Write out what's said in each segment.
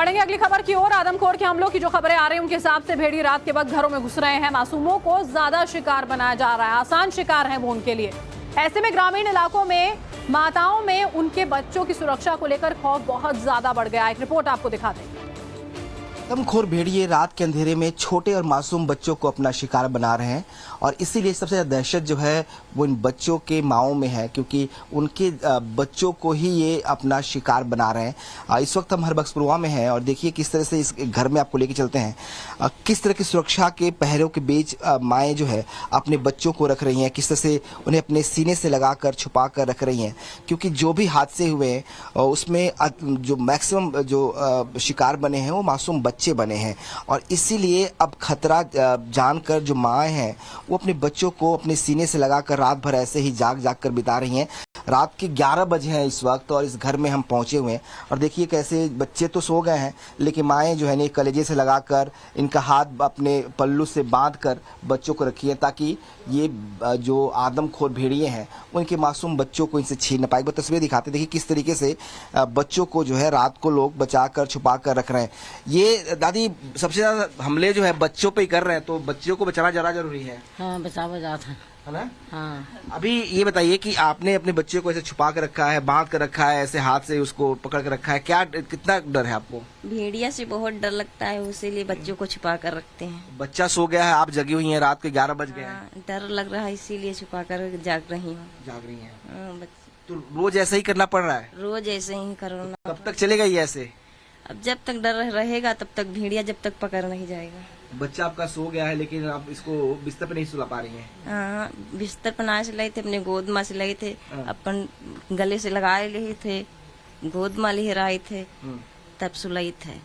बढ़ेंगे अगली खबर की ओर। आदमखोर के हमलों की जो खबरें आ रही हैं उनके हिसाब से भेड़िए रात के वक्त घरों में घुस रहे हैं, मासूमों को ज्यादा शिकार बनाया जा रहा है, आसान शिकार है वो उनके लिए। ऐसे में ग्रामीण इलाकों में माताओं में उनके बच्चों की सुरक्षा को लेकर खौफ बहुत ज्यादा बढ़ गया। एक रिपोर्ट आपको दिखाते हैं। आदमखोर भेड़िए रात के अंधेरे में छोटे और मासूम बच्चों को अपना शिकार बना रहे हैं और इसीलिए सबसे ज्यादा दहशत जो है वो इन बच्चों के माओं में है, क्योंकि उनके बच्चों को ही ये अपना शिकार बना रहे हैं। इस वक्त हम हरबख्शपुरवा में हैं और देखिए किस तरह से इस घर में आपको लेके चलते हैं, किस तरह की सुरक्षा के पहरों के बीच माएँ जो है अपने बच्चों को रख रही हैं, किस तरह से उन्हें अपने सीने से लगाकर छुपा कर रख रही हैं, क्योंकि जो भी हादसे हुए उसमें जो मैक्सिमम जो शिकार बने हैं वो मासूम बच्चे बने हैं। और इसीलिए अब खतरा जानकर जो माएँ हैं वो अपने बच्चों को अपने सीने से लगाकर रात भर ऐसे ही जाग जाग कर बिता रही हैं। रात के 11 बजे हैं इस वक्त और इस घर में हम पहुंचे हुए हैं और देखिए कैसे बच्चे तो सो गए हैं लेकिन माएँ जो है ना कलेजे से लगाकर इनका हाथ अपने पल्लू से बांधकर बच्चों को रखी है ताकि ये जो आदमखोर भेड़िए हैं उनके मासूम बच्चों को इनसे छीन न पाए। वो तस्वीर दिखाते देखिए किस तरीके से बच्चों को जो है रात को लोग बचा कर छुपा कर रख रहे हैं। ये दादी सबसे ज्यादा हमले जो है बच्चों पे ही कर रहे हैं, तो बच्चों को बचाना जरा जरूरी है। हाँ, बचावा जाता है ना? हाँ। अभी ये बताइए कि आपने अपने बच्चे को ऐसे छुपा कर रखा है, बांध कर रखा है, ऐसे हाथ से उसको पकड़ कर रखा है, क्या कितना डर है आपको? भेड़िया से बहुत डर लगता है, इसीलिए बच्चों को छुपा कर रखते हैं। बच्चा सो गया है, आप जगी हुई हैं, रात के 11 बज गए हैं। हाँ, डर लग रहा है इसीलिए छुपा कर जाग रही हूँ। जाग रही हैं। हाँ, तो रोज ऐसा ही करना पड़ रहा है? रोज ऐसे ही करो ना। कब तक चलेगा ये ऐसे? अब जब तक डर रहेगा तब तक भेड़िया जब तक पकड़ नहीं जाएगा। बच्चा आपका सो गया है लेकिन आप इसको बिस्तर पे नहीं सुला पा रही हैं। हाँ, बिस्तर पर ना सिलाए थे, अपने गोद में सिलाए थे, अपन गले से लगाए लिए थे, गोद में लहराए थे, तब सुलाई थे।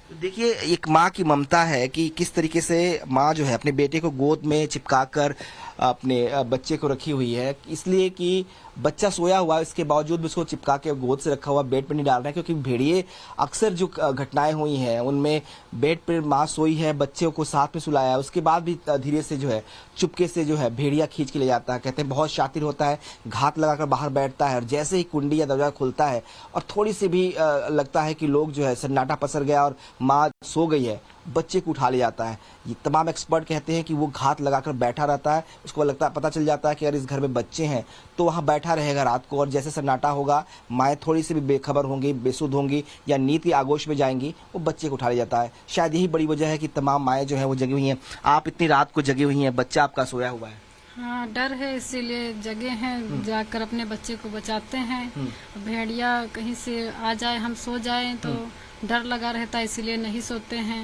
तो देखिए एक माँ की ममता है कि किस तरीके से माँ जो है अपने बेटे को गोद में चिपकाकर अपने बच्चे को रखी हुई है, इसलिए कि बच्चा सोया हुआ है इसके बावजूद भी उसको चिपका के गोद से रखा हुआ, बेड पर नहीं डाल रहे हैं, क्योंकि भेड़िए अक्सर जो घटनाएं हुई हैं उनमें बेड पर माँ सोई है, बच्चे को साथ में सुलाया है, उसके बाद भी धीरे से जो है चुपके से जो है भेड़िया खींच के ले जाता है। कहते हैं बहुत शातिर होता है, घात लगाकर बाहर बैठता है और जैसे ही कुंडी या दरवाजा खुलता है और थोड़ी सी भी लगता है कि लोग जो है सन्नाटा पसर गया और माँ सो गई है, बच्चे को उठा ले जाता है। ये तमाम एक्सपर्ट कहते हैं कि वो घात लगाकर बैठा रहता है, उसको लगता है, पता चल जाता है कि अगर इस घर में बच्चे हैं तो वहाँ बैठा रहेगा रात को और जैसे सन्नाटा होगा, माएँ थोड़ी सी भी बेखबर होंगी, बेसुध होंगी या नींद की आगोश में जाएंगी, वो बच्चे को उठा ले जाता है। शायद यही बड़ी वजह है कि तमाम माएँ जो हैं वो जगी हुई हैं। आप इतनी रात को जगी हुई हैं, बच्चा आपका सोया हुआ है। हाँ, डर है इसीलिए जगे हैं, जाकर अपने बच्चे को बचाते हैं। भेड़िया कहीं से आ जाए, हम सो जाएं तो डर लगा रहता है, इसीलिए नहीं सोते हैं।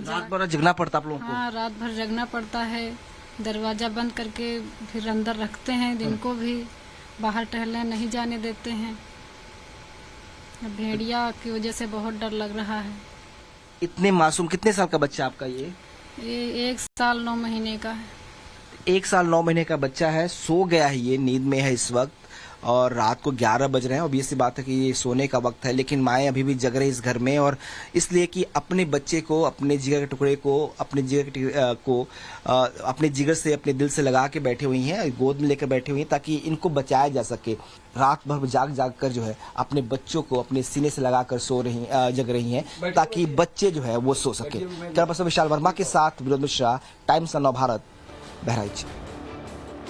रात भर जगना पड़ता आप लोगों को? हाँ, रात भर जगना पड़ता है, दरवाजा बंद करके फिर अंदर रखते हैं, दिन को भी बाहर टहलने नहीं जाने देते हैं। भेड़िया की वजह से बहुत डर लग रहा है। इतने मासूम, कितने साल का बच्चा आपका? ये 1 साल 9 महीने का है। 1 साल 9 महीने का बच्चा है, सो गया है, ये नींद में है इस वक्त और रात को 11 बज रहे हैं। ऑब्वियस सी बात है कि ये सोने का वक्त है, लेकिन माएँ अभी भी जग रही इस घर में और इसलिए कि अपने बच्चे को, अपने जिगर के टुकड़े को, अपने जिगर से, अपने दिल से लगा के बैठी हुई हैं, गोद में लेकर बैठी हुई हैं ताकि इनको बचाया जा सके। रात भर जाग जाग कर जो है अपने बच्चों को अपने सीने से लगाकर जग रही हैं ताकि बच्चे जो है वो सो सके। कैमरा पर्सन विशाल वर्मा के साथ विनोद मिश्रा, टाइम्स ऑफ नवभारत, बहराइच।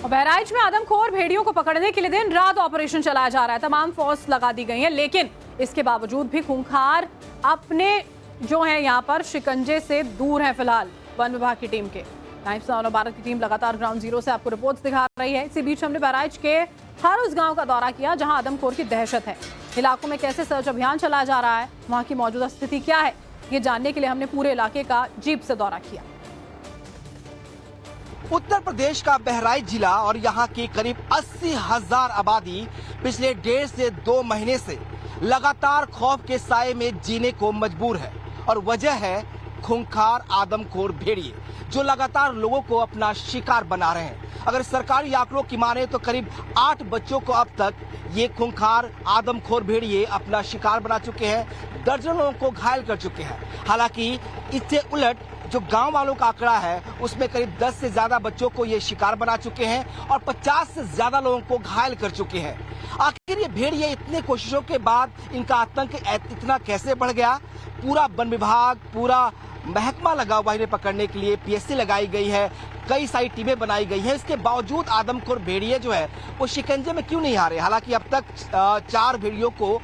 और बहराइच में आदमखोर भेड़ियों को पकड़ने के लिए दिन रात ऑपरेशन चलाया जा रहा है, तमाम फोर्स लगा दी गई है, लेकिन इसके बावजूद भी खूंखार अपने जो है यहाँ पर शिकंजे से दूर है। फिलहाल वन विभाग की टीम के टाइम्स ऑफ भारत की टीम लगातार ग्राउंड जीरो से आपको रिपोर्ट्स दिखा रही है। इसी बीच हमने बहराइच के हर उस गांव का दौरा किया जहां आदमखोर की दहशत है। इलाकों में कैसे सर्च अभियान चलाया जा रहा है, वहां की मौजूदा स्थिति क्या है, ये जानने के लिए हमने पूरे इलाके का जीप से दौरा किया। उत्तर प्रदेश का बहराइच जिला और यहाँ की करीब 80,000 आबादी पिछले 1.5 से 2 महीने से लगातार खौफ के साए में जीने को मजबूर है और वजह है खूंखार आदमखोर भेड़िए जो लगातार लोगों को अपना शिकार बना रहे हैं। अगर सरकारी आंकड़ों की माने तो करीब 8 बच्चों को अब तक ये खूंखार आदमखोर भेड़िए अपना शिकार बना चुके हैं, दर्जनों को घायल कर चुके हैं। हालांकि इससे उलट जो गांव वालों का आंकड़ा है उसमें करीब 10 से ज्यादा बच्चों को ये शिकार बना चुके हैं और 50 से ज्यादा लोगों को घायल कर चुके हैं। आखिर ये भेड़िए इतने कोशिशों के बाद इनका आतंक इतना कैसे बढ़ गया? पूरा वन विभाग, पूरा महकमा लगा हुआ इन्हें पकड़ने के लिए, पीएससी लगाई गई है, कई सारी टीमें बनाई गई है। इसके बावजूद आदमखोर भेड़िए जो है वो शिकंजे में क्यों नहीं आ रहे? हालांकि अब तक 4 भेड़ियों को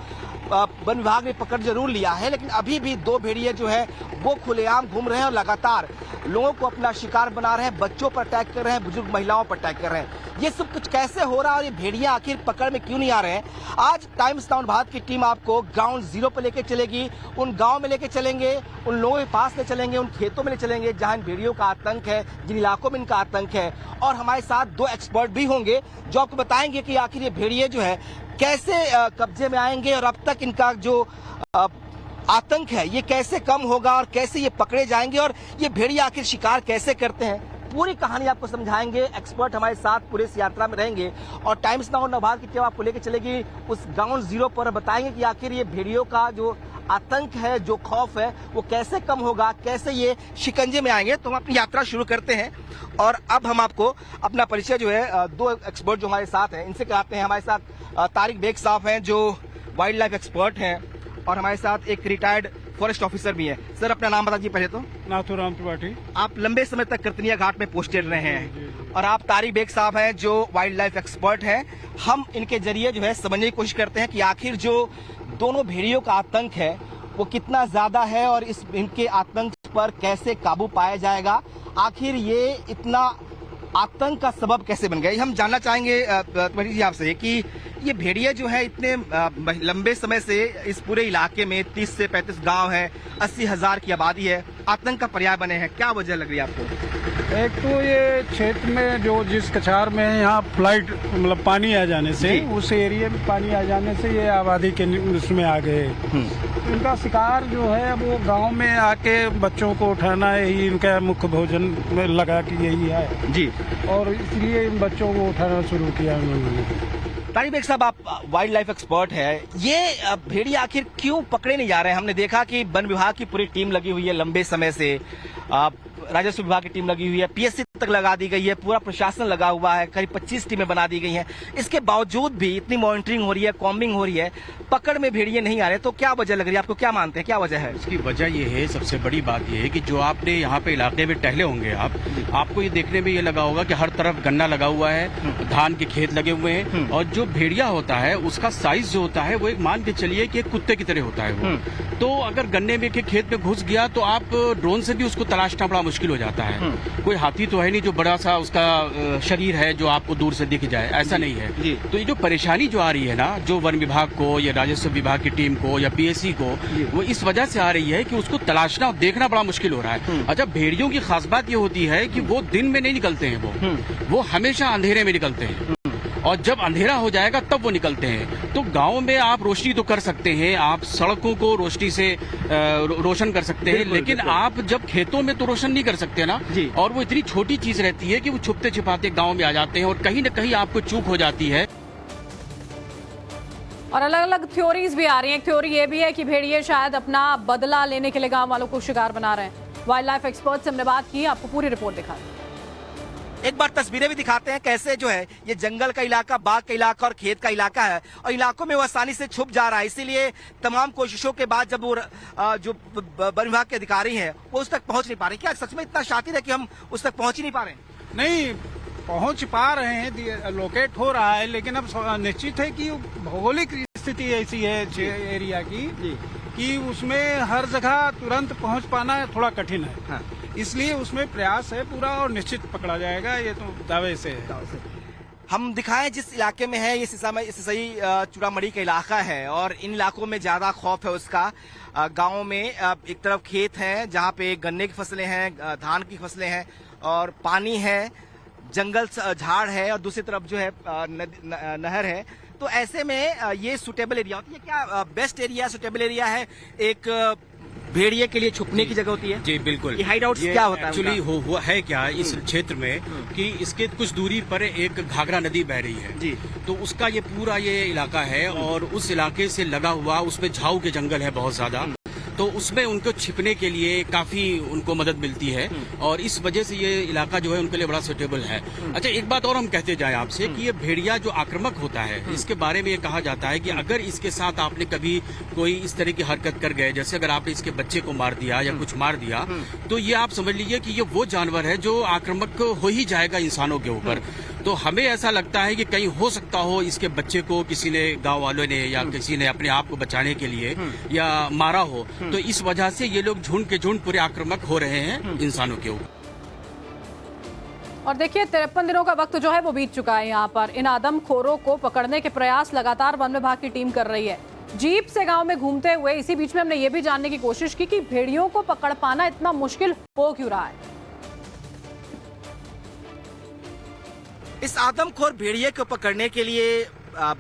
वन विभाग ने पकड़ जरूर लिया है, लेकिन अभी भी 2 भेड़िए जो है वो खुलेआम घूम रहे हैं और लगातार लोगों को अपना शिकार बना रहे हैं, बच्चों पर अटैक कर रहे हैं, बुजुर्ग महिलाओं पर अटैक कर रहे हैं। ये सब कुछ कैसे हो रहा है और ये भेड़िया आखिर पकड़ में क्यों नहीं आ रहे हैं? आज टाइम्स नाउ भारत की टीम आपको ग्राउंड जीरो पर लेके चलेगी, उन गांव में लेके चलेंगे, उन लोगों के पास ले चलेंगे, उन खेतों में ले चलेंगे जहां इन भेड़ियों का आतंक है, जिन इलाकों में इनका आतंक है। और हमारे साथ 2 एक्सपर्ट भी होंगे जो आपको बताएंगे कि आखिर ये भेड़िए जो है कैसे कब्जे में आएंगे और अब तक इनका जो आतंक है ये कैसे कम होगा और कैसे ये पकड़े जाएंगे और ये भेड़िए आखिर शिकार कैसे करते हैं। पूरी कहानी आपको समझाएंगे। एक्सपर्ट हमारे साथ पूरे इस यात्रा में रहेंगे और टाइम्स नाउ नवभारत की टीम आपको लेकर चलेगी उस ग्राउंड जीरो पर, बताएंगे कि आखिर ये भेड़ियों का जो आतंक है, जो खौफ है, वो कैसे कम होगा, कैसे ये शिकंजे में आएंगे। तो हम अपनी यात्रा शुरू करते हैं और अब हम आपको अपना परिचय जो है 2 एक्सपर्ट जो हमारे साथ हैं इनसे कराते हैं। हमारे साथ तारिक बेग साहब हैं जो वाइल्ड लाइफ एक्सपर्ट हैं और हमारे साथ एक रिटायर्ड फॉरेस्ट ऑफिसर भी है। सर अपना नाम बता दीजिए पहले तो। नाथुराम त्रिपाठी। आप लंबे समय तक करतनिया घाट में पोस्टेड रहे हैं और आप तारिक बेग साहब हैं जो वाइल्ड लाइफ एक्सपर्ट हैं। हम इनके जरिए जो है समझने की कोशिश करते हैं कि आखिर जो दोनों भेड़ियों का आतंक है वो कितना ज्यादा है और इनके आतंक पर कैसे काबू पाया जाएगा। आखिर ये इतना आतंक का सबब कैसे बन गया, हम जानना चाहेंगे त्रिपाठी जी आपसे कि ये भेड़िए जो है इतने लंबे समय से इस पूरे इलाके में 30 से 35 गांव है, 80,000 की आबादी है, आतंक का पर्याय बने हैं। क्या वजह लग रही है आपको? एक तो ये क्षेत्र में जो जिस कछार में यहाँ फ्लाइट मतलब पानी आ जाने से, उस एरिया में पानी आ जाने से ये आबादी के उसमें आ गए। इनका शिकार जो है वो गांव में आके बच्चों को उठाना यही इनका मुख्य भोजन में लगा कि यही है जी, और इसलिए इन बच्चों को उठाना शुरू किया उन्होंने। तारिक बेग साहब आप वाइल्ड लाइफ एक्सपर्ट है, ये भेड़िए आखिर क्यों पकड़े नहीं जा रहे हैं? हमने देखा कि वन विभाग की पूरी टीम लगी हुई है लंबे समय से, राजस्व विभाग की टीम लगी हुई है, पीएससी तक लगा दी गई है, पूरा प्रशासन लगा हुआ है, करीब 25 टीमें बना दी गई हैं। इसके बावजूद भी इतनी मॉनिटरिंग हो रही है, कॉम्बिंग हो रही है, पकड़ में भेड़िए नहीं आ रहे, तो क्या वजह लग रही है आपको? क्या मानते हैं क्या वजह है? इसकी वजह ये है, सबसे बड़ी बात ये है कि जो आपने यहाँ पे इलाके में टहले होंगे आपको ये देखने में ये लगा होगा कि हर तरफ गन्ना लगा हुआ है, धान के खेत लगे हुए हैं और जो भेड़िया होता है उसका साइज जो होता है वो एक मान के चलिए कि एक कुत्ते की तरह होता है वो। तो अगर गन्ने में के खेत में घुस गया तो आप ड्रोन से भी उसको तलाशना बड़ा मुश्किल हो जाता है। कोई हाथी तो है नहीं जो बड़ा सा उसका शरीर है जो आपको दूर से दिख जाए, ऐसा नहीं है। तो ये जो परेशानी जो आ रही है ना, जो वन विभाग को या राजस्व विभाग की टीम को या पीएससी को, वो इस वजह से आ रही है कि उसको तलाशना और देखना बड़ा मुश्किल हो रहा है। अच्छा, भेड़ियों की खास बात ये होती है कि वो दिन में नहीं निकलते हैं, वो हमेशा अंधेरे में निकलते हैं और जब अंधेरा हो जाएगा तब वो निकलते हैं। तो गांव में आप रोशनी तो कर सकते हैं, आप सड़कों को रोशनी से रोशन कर सकते हैं, लेकिन आप जब खेतों में तो रोशन नहीं कर सकते ना। और वो इतनी छोटी चीज रहती है कि वो छुपते छिपाते गांव में आ जाते हैं और कहीं न कहीं आपको चूक हो जाती है। और अलग अलग थ्योरीज भी आ रही हैं। एक थ्योरी ये भी है कि भेड़िए शायद अपना बदला लेने के लिए गांव वालों को शिकार बना रहे हैं। वाइल्ड लाइफ एक्सपर्ट से हमने बात की, आपको पूरी रिपोर्ट दिखा दें। एक बार तस्वीरें भी दिखाते हैं कैसे जो है ये जंगल का इलाका, बाग का इलाका और खेत का इलाका है और इलाकों में वो आसानी से छुप जा रहा है। इसीलिए तमाम कोशिशों के बाद जब वो जो वन विभाग के अधिकारी हैं वो उस तक पहुंच नहीं पा रहे। क्या सच में इतना शातिर है कि हम उस तक पहुंच ही नहीं पा रहे हैं? नहीं, पहुंच पा रहे हैं, लोकेट हो रहा है, लेकिन अब निश्चित है कि भौगोलिक स्थिति ऐसी है एरिया की कि उसमें हर जगह तुरंत पहुंच पाना थोड़ा कठिन है। हाँ। इसलिए उसमें प्रयास है पूरा और निश्चित पकड़ा जाएगा, ये तो दावे से है। हम दिखाएं जिस इलाके में है, ये सही चूड़ामणि का इलाका है और इन इलाकों में ज्यादा खौफ है उसका। गाँव में एक तरफ खेत है जहाँ पे गन्ने की फसलें हैं, धान की फसलें हैं और पानी है, जंगल झाड़ है और दूसरी तरफ जो है नहर है। तो ऐसे में ये सुटेबल एरिया होती है। क्या बेस्ट एरिया, सुटेबल एरिया है एक भेड़िए के लिए छुपने की जगह होती है? जी बिल्कुल। हाइड आउट क्या होता है? एक्चुअली हुआ है क्या इस क्षेत्र में कि इसके कुछ दूरी पर एक घाघरा नदी बह रही है जी, तो उसका ये पूरा ये इलाका है और उस इलाके से लगा हुआ उसमें झाऊ के जंगल है बहुत ज्यादा। तो उसमें उनको छिपने के लिए काफी उनको मदद मिलती है और इस वजह से ये इलाका जो है उनके लिए बड़ा सुटेबल है। अच्छा, एक बात और हम कहते जाएं आपसे कि ये भेड़िया जो आक्रामक होता है, इसके बारे में ये कहा जाता है कि अगर इसके साथ आपने कभी कोई इस तरह की हरकत कर गए, जैसे अगर आपने इसके बच्चे को मार दिया या कुछ मार दिया, तो ये आप समझ लीजिए कि ये वो जानवर है जो आक्रामक हो ही जाएगा इंसानों के ऊपर। तो हमें ऐसा लगता है कि कहीं हो सकता हो इसके बच्चे को किसी ने, गांव वालों ने या किसी ने अपने आप को बचाने के लिए या मारा हो, तो इस वजह से ये लोग झुंड के झुंड पूरे आक्रामक हो रहे हैं इंसानों के ऊपर। और देखिए 53 दिनों का वक्त जो है वो बीत चुका है। यहाँ पर इन आदमखोरों को पकड़ने के प्रयास लगातार वन विभाग की टीम कर रही है, जीप से गांव में घूमते हुए। इसी बीच में हमने ये भी जानने की कोशिश की कि भेड़ियों को पकड़ पाना इतना मुश्किल हो क्यों रहा है। इस आदमखोर भेड़िए को पकड़ने के लिए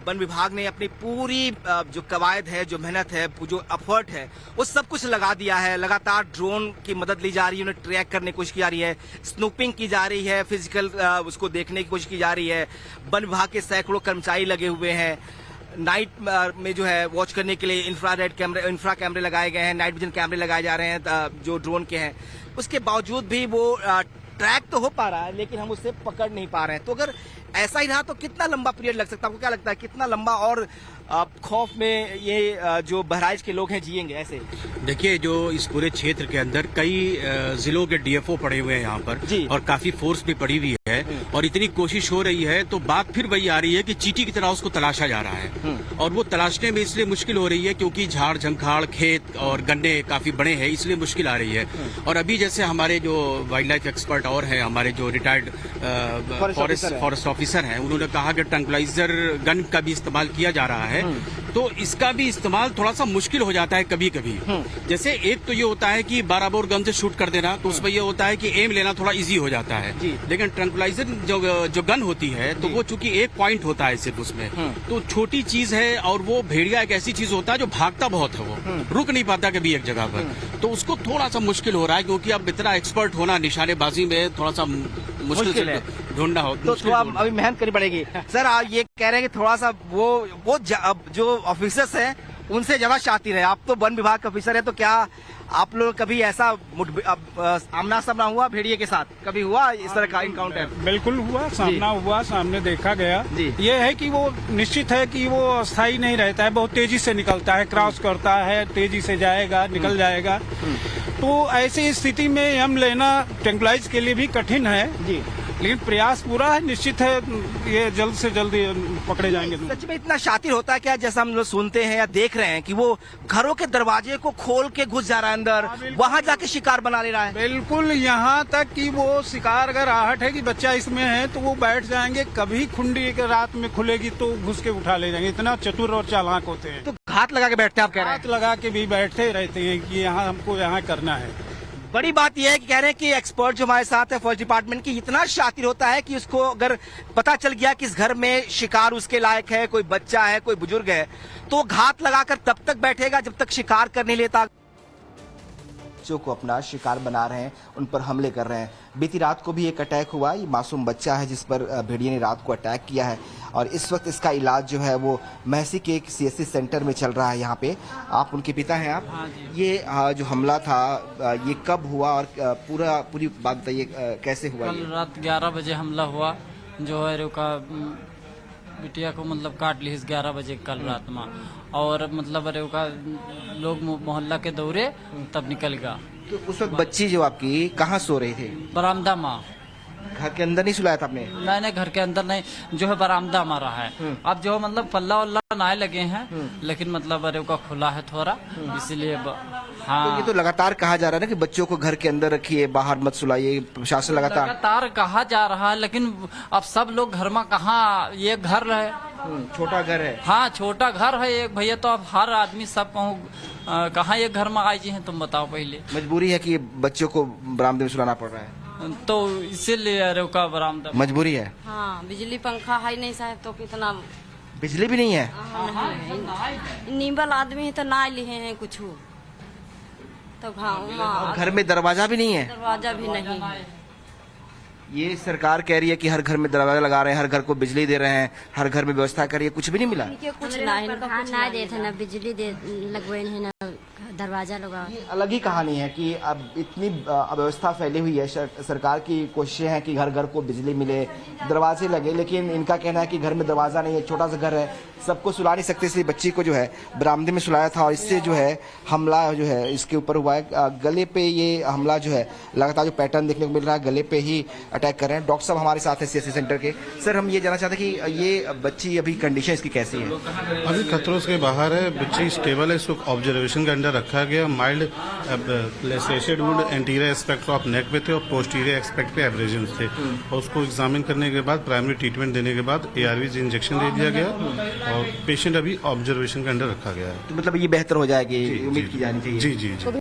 वन विभाग ने अपनी पूरी जो कवायद है, जो मेहनत है, जो एफर्ट है, वो सब कुछ लगा दिया है। लगातार ड्रोन की मदद ली जा रही है, उन्हें ट्रैक करने की कोशिश की जा रही है, स्नूपिंग की जा रही है, फिजिकल उसको देखने की कोशिश की जा रही है। वन विभाग के सैकड़ों कर्मचारी लगे हुए हैं। नाइट में जो है वॉच करने के लिए इंफ्रा कैमरे लगाए गए हैं, नाइट विजन कैमरे लगाए जा रहे हैं जो ड्रोन के हैं। उसके बावजूद भी वो ट्रैक तो हो पा रहा है, लेकिन हम उससे पकड़ नहीं पा रहे हैं। तो अगर ऐसा ही रहा तो कितना लंबा पीरियड लग सकता है? आपको क्या लगता है कितना लंबा और खौफ में ये जो बहराइच के लोग हैं जिएंगे ऐसे? देखिए, जो इस पूरे क्षेत्र के अंदर कई जिलों के डीएफओ पड़े हुए हैं यहाँ पर और काफी फोर्स भी पड़ी हुई है और इतनी कोशिश हो रही है, तो बात फिर वही आ रही है कि चींटी की तरह उसको तलाशा जा रहा है। और वो तलाशने में इसलिए मुश्किल हो रही है क्योंकि झाड़ झंखाड़, खेत और गन्ने काफी बड़े हैं, इसलिए मुश्किल आ रही है। और अभी जैसे हमारे जो वाइल्ड लाइफ एक्सपर्ट और हैं, हमारे जो रिटायर्ड फॉरेस्ट ऑफिसर हैं, उन्होंने कहा कि ट्रैंक्विलाइजर गन का भी इस्तेमाल किया जा रहा है, तो इसका भी इस्तेमाल थोड़ा सा मुश्किल हो जाता है कभी कभी। जैसे एक तो ये होता है कि 12 बोर गन से शूट कर देना, तो उसमें ये होता है कि एम लेना थोड़ा इजी हो जाता है। लेकिन ट्रैंक्विलाइजर जो गन होती है, तो वो चूंकि एक पॉइंट होता है सिर्फ उसमें, तो छोटी चीज है। और वो भेड़िया एक ऐसी चीज होता है जो भागता बहुत है, वो रुक नहीं पाता कभी एक जगह पर, तो उसको थोड़ा सा मुश्किल हो रहा है क्योंकि अब इतना एक्सपर्ट होना निशानेबाजी में थोड़ा सा मुश्किल है, ढूंढना हो तो अभी मेहनत करनी पड़ेगी। सर, आप ये कह रहे हैं कि थोड़ा सा वो जो ऑफिसर्स हैं उनसे ज्यादा शातिर है। आप तो वन विभाग के ऑफिसर है, तो क्या आप लोग कभी ऐसा आमना सामना हुआ भेड़िए के साथ? कभी हुआ इस तरह का इनकाउंटर? बिल्कुल हुआ, सामना हुआ, सामने देखा गया। ये है कि वो निश्चित है कि वो स्थायी नहीं रहता है, बहुत तेजी से निकलता है, क्रॉस करता है, तेजी से जाएगा, निकल जाएगा। तो ऐसी स्थिति में हम लेना ट्रैंक्विलाइज के लिए भी कठिन है जी, लेकिन प्रयास पूरा है, निश्चित है ये जल्द से जल्द पकड़े जाएंगे। सच में इतना शातिर होता है क्या, जैसा हम लोग सुनते हैं या देख रहे हैं कि वो घरों के दरवाजे को खोल के घुस जा रहा है अंदर, वहां जाके शिकार बना ले रहा है? बिल्कुल, यहाँ तक कि वो शिकार अगर आहट है कि बच्चा इसमें है तो वो बैठ जाएंगे, कभी खुंडी के रात में खुलेगी तो घुस के उठा ले जाएंगे। इतना चतुर और चालाक होते हैं। तो घात लगा के बैठते हैं, आप कह रहे हैं? घात लगा के भी बैठते रहते हैं कि यहाँ हमको यहाँ करना है। बड़ी बात यह है कि कह रहे हैं कि एक्सपर्ट जो हमारे साथ है फॉरेस्ट डिपार्टमेंट की, इतना शातिर होता है कि उसको अगर पता चल गया कि इस घर में शिकार उसके लायक है, कोई बच्चा है, कोई बुजुर्ग है, तो घात लगाकर तब तक बैठेगा जब तक शिकार कर नहीं लेता। बच्चों को अपना शिकार बना रहे हैं, उन पर हमले कर रहे हैं। बीती रात को भी एक अटैक हुआ, ये मासूम बच्चा है जिस पर भेड़िए ने रात को अटैक किया है और इस वक्त इसका इलाज जो है वो महसी के एक सीएससी सेंटर में चल रहा है। यहाँ पे आप उनके पिता हैं आप? हाँ जी। ये जो हमला था ये कब हुआ और पूरी बात बताइए, कैसे हुआ? कल रात 11 बजे हमला हुआ, जो है रुका बिटिया को मतलब काट ली 11 बजे कल रात में, और मतलब अरे का लोग मोहल्ला के दौरे तब निकल गया। तो उस वक्त बच्ची जो आपकी कहाँ सो रही थी? बरामदा माँ। घर के अंदर नहीं सुलाया था आपने? मैंने घर के अंदर नहीं, जो है बरामदा हमारा है। अब जो मतलब पल्ला वल्ला नए लगे हैं, लेकिन मतलब अरे का खुला है थोड़ा, इसीलिए हाँ। तो ये तो लगातार कहा जा रहा है ना कि बच्चों को घर के अंदर रखिए, बाहर मत सुलाइए, प्रशासन लगातार कहा जा रहा है, लेकिन अब सब लोग घर में कहाँ, ये घर है, छोटा घर है। हाँ छोटा घर है एक भैया, तो अब हर आदमी सब कहूँ कहाँ एक घर में आई जी हैं, तुम बताओ पहले। मजबूरी है कि बच्चों को बरामदे में सुलाना पड़ रहा है, तो इसीलिए रोका बरामदा। मजबूरी है। हाँ, बिजली पंखा है नहीं साहब, तो कितना बिजली भी नहीं है। नीबल आदमी है तो ना लिए हैं कुछ, तो घर में दरवाजा भी नहीं है। दरवाजा भी नहीं। ये सरकार कह रही है कि हर घर में दरवाजा लगा रहे हैं, हर घर को बिजली दे रहे हैं, हर घर में व्यवस्था कर रही है, कुछ भी नहीं मिला। कुछ ना ना देते ना बिजली दे लगवे ना दरवाजा लगा। ये अलग ही कहानी है कि अब इतनी अव्यवस्था फैली हुई है। सरकार की कोशिशें हैं कि घर घर को बिजली मिले, दरवाजे लगे, लेकिन इनका कहना है कि घर में दरवाजा नहीं है, छोटा सा घर है, सबको सुला नहीं सकते, इसलिए बच्ची को जो है बरामदे में सुलाया था और इससे जो है हमला जो है इसके ऊपर हुआ है। गले पे ये हमला जो है लगातार जो पैटर्न देखने को मिल रहा है, गले पे ही अटैक कर रहे हैं। डॉक्टर साहब हमारे साथ है सीएससी सेंटर के। सर, हम ये जानना चाहते हैं कि ये बच्ची अभी कंडीशन इसकी कैसी है? अभी खतरों से बाहर है, बच्ची स्टेबल है, इसको ऑब्जर्वेशन के अंडर रखा गया। Mild lacerated wound anterior aspect of neck पे थे और पोस्टीरियर एस्पेक्ट पे एब्रेजन थे और उसको एग्जामिन करने के बाद प्राइमरी ट्रीटमेंट देने के बाद ARV इंजेक्शन दे दिया गया और पेशेंट अभी ऑब्जर्वेशन के अंडर रखा गया है। तो मतलब ये बेहतर हो जाएगी, उम्मीद की जानी चाहिए। जी।